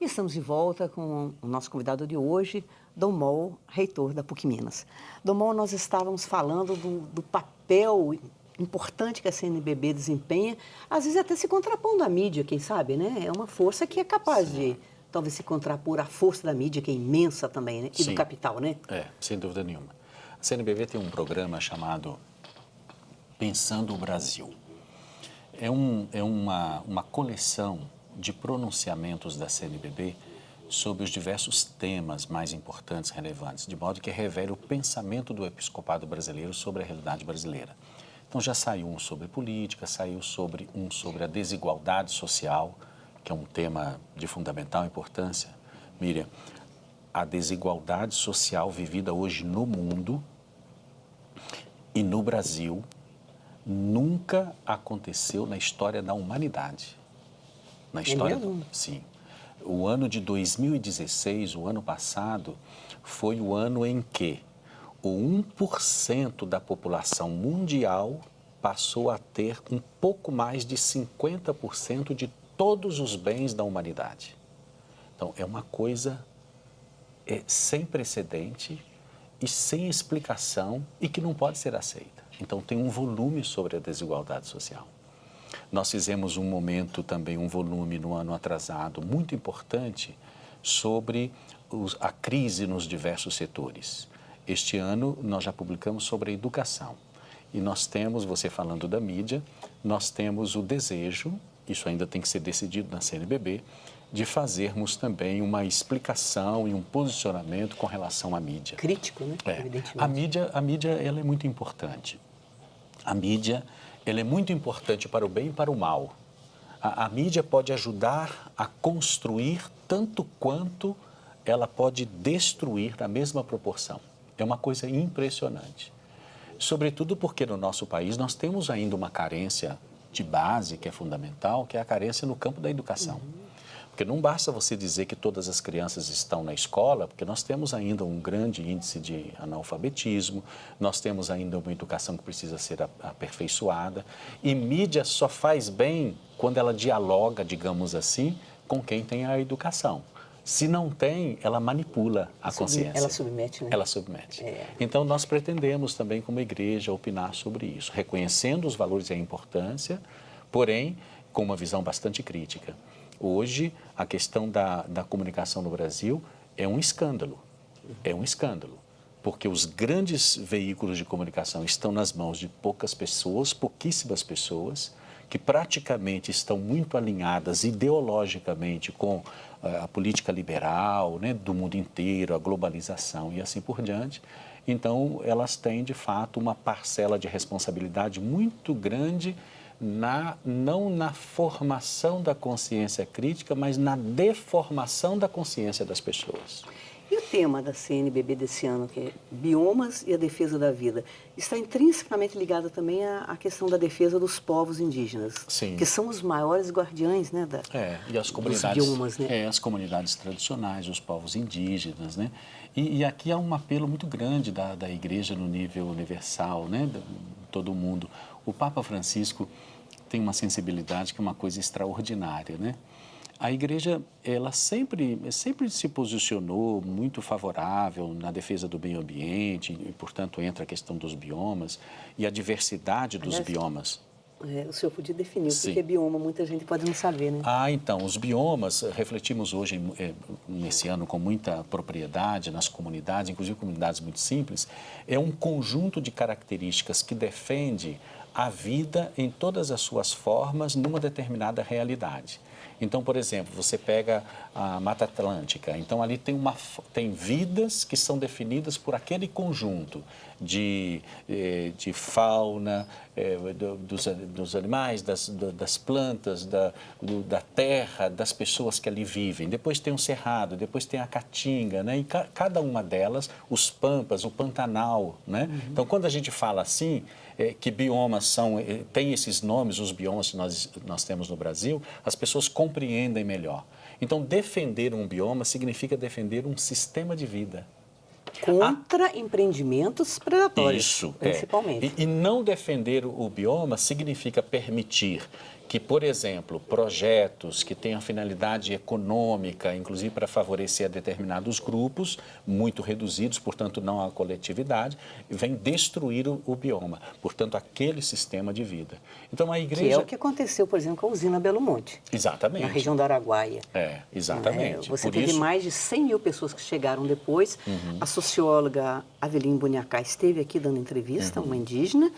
E estamos de volta com o nosso convidado de hoje, Dom Mol, reitor da PUC Minas. Dom Mol, nós estávamos falando do papel importante que a CNBB desempenha, às vezes até se contrapondo à mídia, quem sabe, né? É uma força que é capaz de, talvez, se contrapor à força da mídia, que é imensa também, né? E do capital, né? Sem dúvida nenhuma. A CNBB tem um programa chamado Pensando o Brasil. É uma coleção de pronunciamentos da CNBB sobre os diversos temas mais importantes, relevantes, de modo que revele o pensamento do episcopado brasileiro sobre a realidade brasileira. Então já saiu um sobre política, saiu um sobre a desigualdade social, que é um tema de fundamental importância. Miriam, a desigualdade social vivida hoje no mundo e no Brasil nunca aconteceu na história da humanidade. Na história, sim. O ano de 2016, o ano passado, foi o ano em que o 1% da população mundial passou a ter um pouco mais de 50% de todos os bens da humanidade. Então, é uma coisa sem precedente e sem explicação e que não pode ser aceita. Então, tem um volume sobre a desigualdade social. Nós fizemos um volume no ano atrasado, muito importante, sobre a crise nos diversos setores. Este ano, nós já publicamos sobre a educação. E nós temos, você falando da mídia, nós temos o desejo, isso ainda tem que ser decidido na CNBB, de fazermos também uma explicação e um posicionamento com relação à mídia. Crítico, né? Evidentemente. A mídia ela é muito importante. A mídia ela é muito importante para o bem e para o mal. A mídia pode ajudar a construir tanto quanto ela pode destruir na mesma proporção. É uma coisa impressionante. Sobretudo porque no nosso país nós temos ainda uma carência de base que é fundamental, que é a carência no campo da educação. Porque não basta você dizer que todas as crianças estão na escola, porque nós temos ainda um grande índice de analfabetismo, nós temos ainda uma educação que precisa ser aperfeiçoada, e mídia só faz bem quando ela dialoga, digamos assim, com quem tem a educação. Se não tem, ela manipula a consciência. Ela submete, né? Ela submete. Então, nós pretendemos também, como igreja, opinar sobre isso, reconhecendo os valores e a importância, porém, com uma visão bastante crítica. Hoje, a questão da comunicação no Brasil é um escândalo. É um escândalo. Porque os grandes veículos de comunicação estão nas mãos de poucas pessoas, pouquíssimas pessoas, que praticamente estão muito alinhadas ideologicamente com a política liberal, né, do mundo inteiro, a globalização e assim por diante. Então, elas têm, de fato, uma parcela de responsabilidade muito grande não na formação da consciência crítica, mas na deformação da consciência das pessoas. E o tema da CNBB desse ano, que é biomas e a defesa da vida, está intrinsecamente ligado também à questão da defesa dos povos indígenas, Sim. Que são os maiores guardiães, né, e as comunidades, dos biomas, né? As comunidades tradicionais, os povos indígenas, né? E aqui há um apelo muito grande da Igreja no nível universal, né, de todo mundo. O Papa Francisco tem uma sensibilidade que é uma coisa extraordinária, né? A Igreja, ela sempre se posicionou muito favorável na defesa do meio ambiente e, portanto, entra a questão dos biomas e a diversidade dos biomas. O senhor podia definir o que é bioma, muita gente pode não saber, né? Então, os biomas, refletimos hoje, nesse ano, com muita propriedade nas comunidades, inclusive comunidades muito simples, é um conjunto de características que defende a vida em todas as suas formas numa determinada realidade. Então, por exemplo, você pega a Mata Atlântica, então ali tem vidas que são definidas por aquele conjunto de fauna, dos animais, das plantas, da terra, das pessoas que ali vivem. Depois tem o Cerrado, depois tem a Caatinga, né? E cada uma delas, os Pampas, o Pantanal, né? Então, quando a gente fala assim, que biomas tem esses nomes, os biomas que nós temos no Brasil, as pessoas compreendem melhor. Então, defender um bioma significa defender um sistema de vida. Contra empreendimentos predatórios, Isso, principalmente. E não defender o bioma significa permitir que, por exemplo, projetos que tenham finalidade econômica, inclusive para favorecer determinados grupos, muito reduzidos, portanto, não a coletividade, vem destruir o bioma, portanto, aquele sistema de vida. Então, a igreja... Que é o que aconteceu, por exemplo, com a usina Belo Monte. Exatamente. Na região do Araguaia. Exatamente. Você teve mais de 100 mil pessoas que chegaram depois. A socióloga Aveline Buniacá esteve aqui dando entrevista, uma indígena,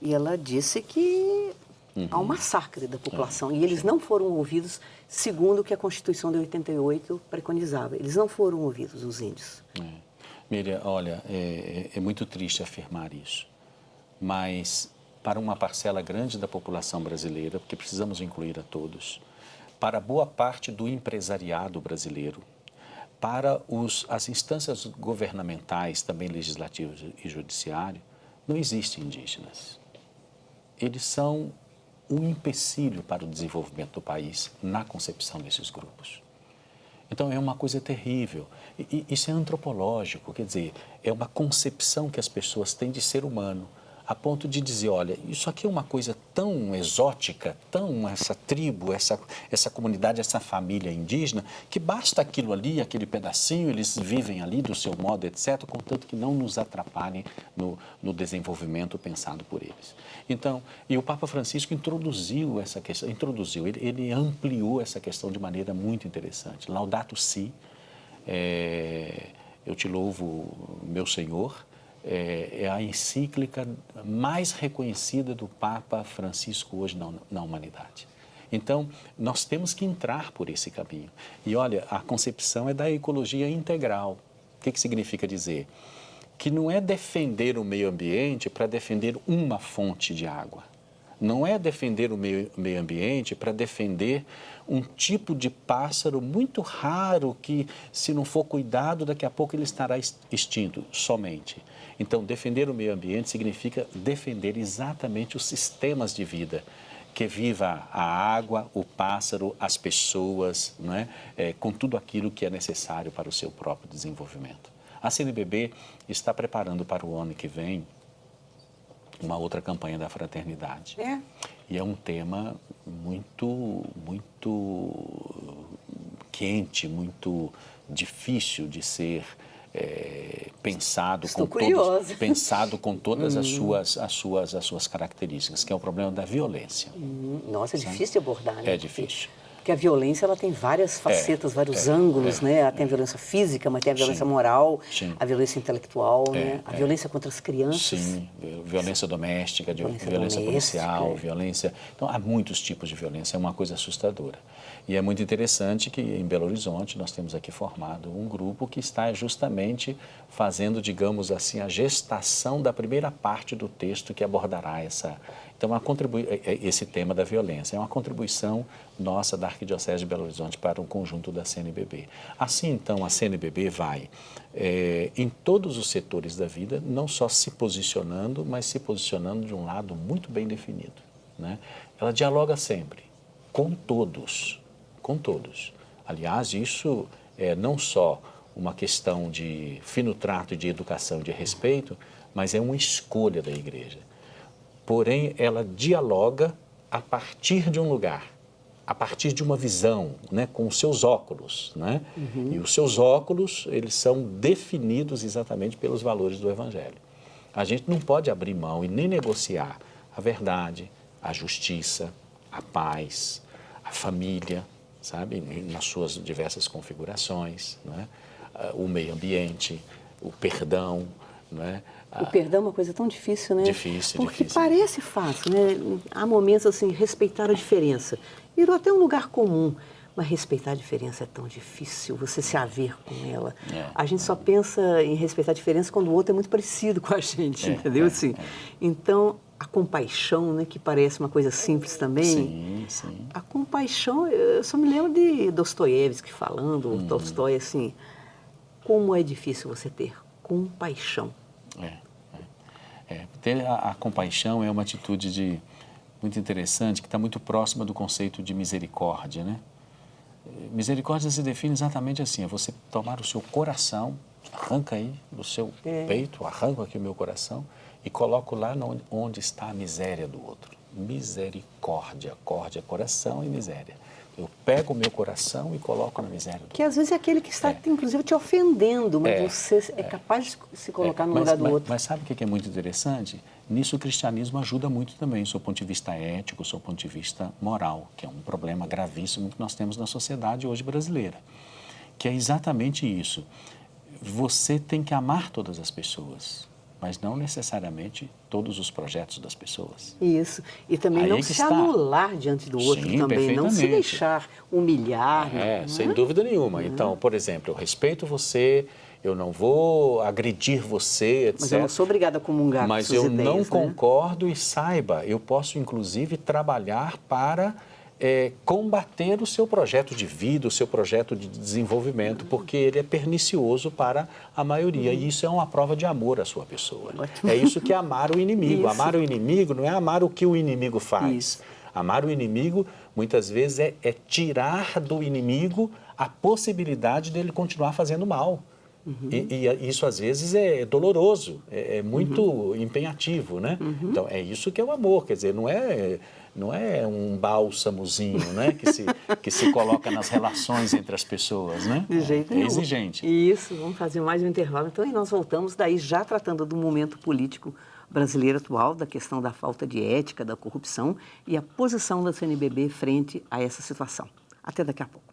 e ela disse que há um massacre da população. E eles não foram ouvidos segundo o que a Constituição de 88 preconizava. Eles não foram ouvidos, os índios. Miriam, olha, é muito triste afirmar isso, mas para uma parcela grande da população brasileira, porque precisamos incluir a todos, para boa parte do empresariado brasileiro, para as instâncias governamentais, também legislativas e judiciário, não existem indígenas. Eles são um empecilho para o desenvolvimento do país na concepção desses grupos. Então, é uma coisa terrível. E isso é antropológico, quer dizer, é uma concepção que as pessoas têm de ser humano, a ponto de dizer, olha, isso aqui é uma coisa tão exótica, tão essa tribo, essa comunidade, essa família indígena, que basta aquilo ali, aquele pedacinho, eles vivem ali do seu modo, etc., contanto que não nos atrapalhem no desenvolvimento pensado por eles. Então, e o Papa Francisco introduziu essa questão, ele ampliou essa questão de maneira muito interessante. Laudato Si, eu te louvo, meu Senhor, é a encíclica mais reconhecida do Papa Francisco hoje na humanidade. Então, nós temos que entrar por esse caminho. E olha, a concepção é da ecologia integral. O que significa dizer? Que não é defender o meio ambiente para defender uma fonte de água. Não é defender o meio ambiente para defender um tipo de pássaro muito raro que, se não for cuidado, daqui a pouco ele estará extinto somente. Então, defender o meio ambiente significa defender exatamente os sistemas de vida, que viva a água, o pássaro, as pessoas, não é? Com tudo aquilo que é necessário para o seu próprio desenvolvimento. A CNBB está preparando para o ano que vem uma outra campanha da fraternidade. E é um tema muito quente, muito difícil de ser pensado com todas as suas características, que é o problema da violência. Nossa, é difícil de abordar, né? É difícil. Porque a violência ela tem várias facetas, vários ângulos, né? Ela tem a violência física, mas tem a violência moral, a violência intelectual, né? A violência contra as crianças. Sim, violência doméstica, violência policial, violência... Então, há muitos tipos de violência, é uma coisa assustadora. E é muito interessante que em Belo Horizonte nós temos aqui formado um grupo que está justamente fazendo, digamos assim, a gestação da primeira parte do texto que abordará Então, esse tema da violência é uma contribuição nossa da Arquidiocese de Belo Horizonte para o conjunto da CNBB. Assim, então, a CNBB vai, em todos os setores da vida, não só se posicionando, mas se posicionando de um lado muito bem definido, né? Ela dialoga sempre, com todos. Aliás, isso é não só uma questão de fino trato, de educação, de respeito, mas é uma escolha da igreja. Porém, ela dialoga a partir de um lugar, a partir de uma visão, né, com os seus óculos, né? E os seus óculos, eles são definidos exatamente pelos valores do Evangelho. A gente não pode abrir mão e nem negociar a verdade, a justiça, a paz, a família, sabe, nas suas diversas configurações, né? O meio ambiente, o perdão, né? O perdão é uma coisa tão difícil, né? Porque difícil. Parece fácil, né? Há momentos assim, respeitar a diferença. Virou até um lugar comum, mas respeitar a diferença é tão difícil, você se haver com ela. A gente só pensa em respeitar a diferença quando o outro é muito parecido com a gente, entendeu? Então, a compaixão, né, que parece uma coisa simples também. Sim. A compaixão, eu só me lembro de Dostoiévski falando, ou Tolstói, assim, como é difícil você ter compaixão. Ter a compaixão é uma atitude muito interessante, que está muito próxima do conceito de misericórdia, né? Misericórdia se define exatamente assim, é você tomar o seu coração, arranca aí do seu peito, arranco aqui o meu coração e coloco lá onde está a miséria do outro. misericórdia. Córdia, coração e miséria. Eu pego o meu coração e coloco na miséria do Que às vezes é aquele que está, inclusive, te ofendendo, mas você é capaz de se colocar no lugar do outro. Mas sabe o que é muito interessante? Nisso o cristianismo ajuda muito também, do seu ponto de vista ético, do seu ponto de vista moral, que é um problema gravíssimo que nós temos na sociedade hoje brasileira. Que é exatamente isso. Você tem que amar todas as pessoas, mas não necessariamente todos os projetos das pessoas. Isso. E também Aí não que se está. anular diante do outro Sim, também, não se perfeitamente. deixar humilhar. Sem dúvida nenhuma. Então, por exemplo, eu respeito você, eu não vou agredir você, etc. Mas eu não sou obrigada a comungar Mas com suas eu ideias, não né? concordo e saiba, eu posso inclusive trabalhar para combater o seu projeto de vida, o seu projeto de desenvolvimento, porque ele é pernicioso para a maioria. E isso é uma prova de amor à sua pessoa. É isso que é amar o inimigo. Isso. Amar o inimigo não é amar o que o inimigo faz. Isso. Amar o inimigo, muitas vezes, é tirar do inimigo a possibilidade dele continuar fazendo mal. E isso, às vezes, é doloroso, é muito empenhativo, né? Então, é isso que é o amor, quer dizer, não é um bálsamozinho, né? que se coloca nas relações entre as pessoas, né? De jeito nenhum. É exigente. Isso, vamos fazer mais um intervalo. Então, e nós voltamos daí já tratando do momento político brasileiro atual, da questão da falta de ética, da corrupção e a posição da CNBB frente a essa situação. Até daqui a pouco.